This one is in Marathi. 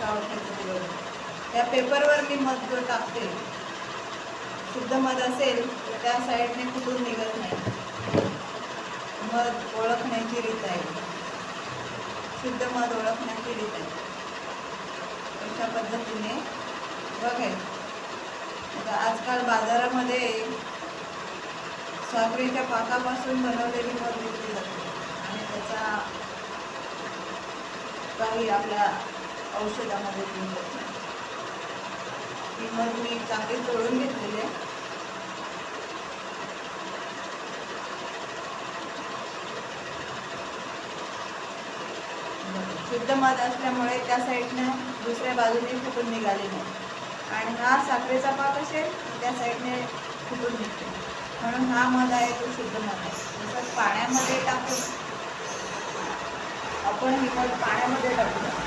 पाका ओळखायचं दिवस. त्या पेपरवर मी मध जो टाकते, शुद्ध मध असेल तर त्या साईडने कुठून निघत नाही. मध ओळखण्याची रीत आहे, शुद्ध मध ओळखण्याची रीत आहे. अशा पद्धतीने बघायचं. आता आजकाल बाजारामध्ये साखरेच्या पाकापासून बनवलेली मध विकली जाते आणि त्याचा काही आपल्या औषधामध्ये मिळत नाही. ही मध मी चांगली तोडून घेतलेली आहे. शुद्ध मध असल्यामुळे त्या साईडनं दुसऱ्या बाजूने फुटून निघाले नाही आणि हा साखरेचा पाक असेल त्या साईडने फुटून निघते, म्हणून हा मध आहे तो शुद्ध मध आहे. तसंच पाण्यामध्ये टाकून आपण ही मध पाण्यामध्ये टाकूया.